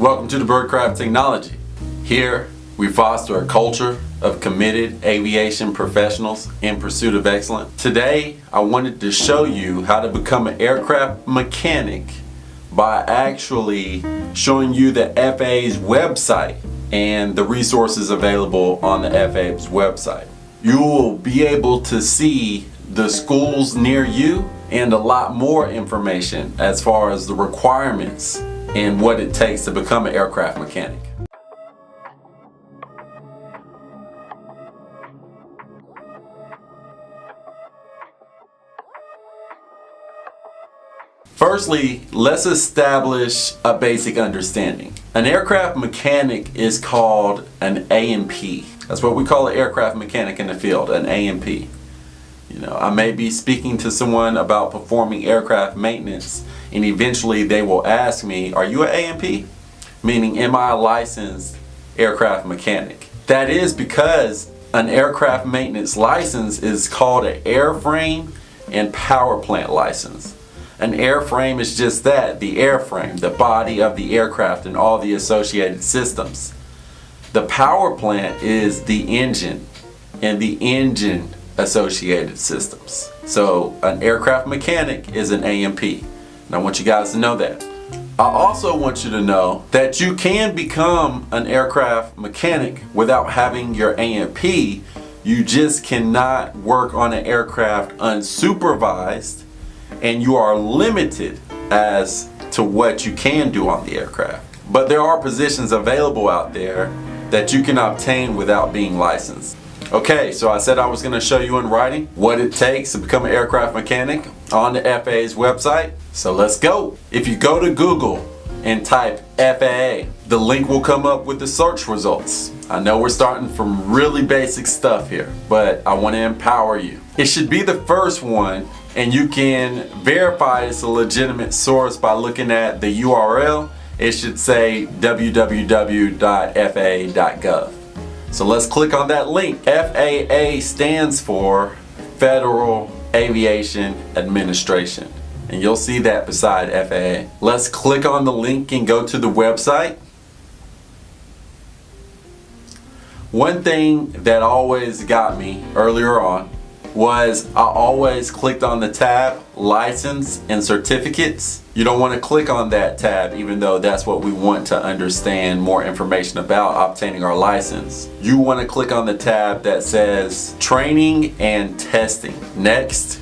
Welcome to the Birdcraft Technology. Here, we foster a culture of committed aviation professionals in pursuit of excellence. Today, I wanted to show you how to become an aircraft mechanic by actually showing you the FAA's website and the resources available on the FAA's website. You will be able to see the schools near you and a lot more information as far as the requirements and what it takes to become an aircraft mechanic. Firstly, let's establish a basic understanding. An aircraft mechanic is called an A&P. That's what we call an aircraft mechanic in the field, an A&P. I may be speaking to someone about performing aircraft maintenance, and eventually they will ask me, are you an A&P? Meaning, am I a licensed aircraft mechanic? That is because an aircraft maintenance license is called an airframe and power plant license. An airframe is just that, the airframe, the body of the aircraft and all the associated systems. The power plant is the engine and the engine associated systems. So an aircraft mechanic is an A&P. And I want you guys to know that. I also want you to know that you can become an aircraft mechanic without having your A&P. You just cannot work on an aircraft unsupervised, and you are limited as to what you can do on the aircraft. But there are positions available out there that you can obtain without being licensed. Okay, so I said I was going to show you in writing what it takes to become an aircraft mechanic on the FAA's website. So let's go. If you go to Google and type FAA, the link will come up with the search results. I know we're starting from really basic stuff here, but I want to empower you. It should be the first one, and you can verify it's a legitimate source by looking at the URL. It should say www.faa.gov. So let's click on that link. FAA stands for Federal Aviation Administration, and you'll see that beside FAA. Let's click on the link and go to the website. One thing that always got me earlier on was I always clicked on the tab License and Certificates. You don't want to click on that tab, even though that's what we want to understand more information about obtaining our license. You want to click on the tab that says Training and Testing. Next,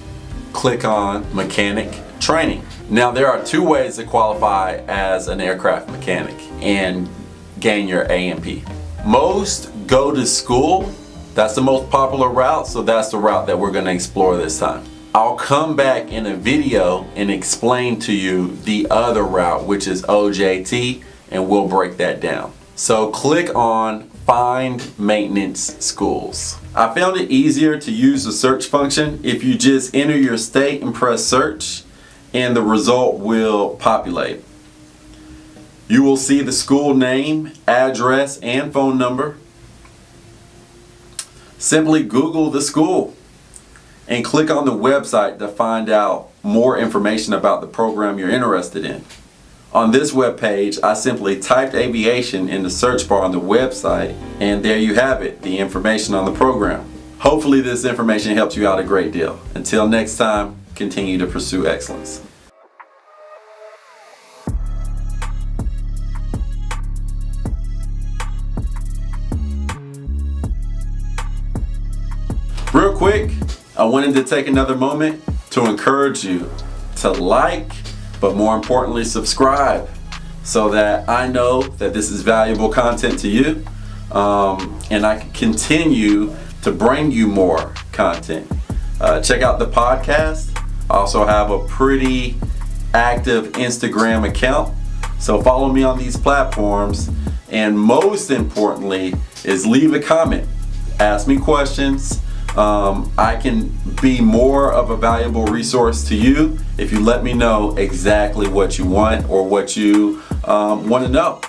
click on Mechanic Training. Now, there are two ways to qualify as an aircraft mechanic and gain your A&P. Most go to school. That's the most popular route, so that's the route that we're going to explore this time. I'll come back in a video and explain to you the other route, which is OJT, and we'll break that down. So click on Find Maintenance Schools. I found it easier to use the search function if you just enter your state and press search, and the result will populate. You will see the school name, address, and phone number. Simply Google the school and click on the website to find out more information about the program you're interested in. On this web page, I simply typed aviation in the search bar on the website, and there you have it, the information on the program. Hopefully this information helps you out a great deal. Until next time, continue to pursue excellence. Real quick, I wanted to take another moment to encourage you to like, but more importantly, subscribe, so that I know that this is valuable content to you, and I can continue to bring you more content. Check out the podcast. I also have a pretty active Instagram account, so follow me on these platforms, and most importantly is leave a comment. Ask me questions. I can be more of a valuable resource to you if you let me know exactly what you want or what you want to know.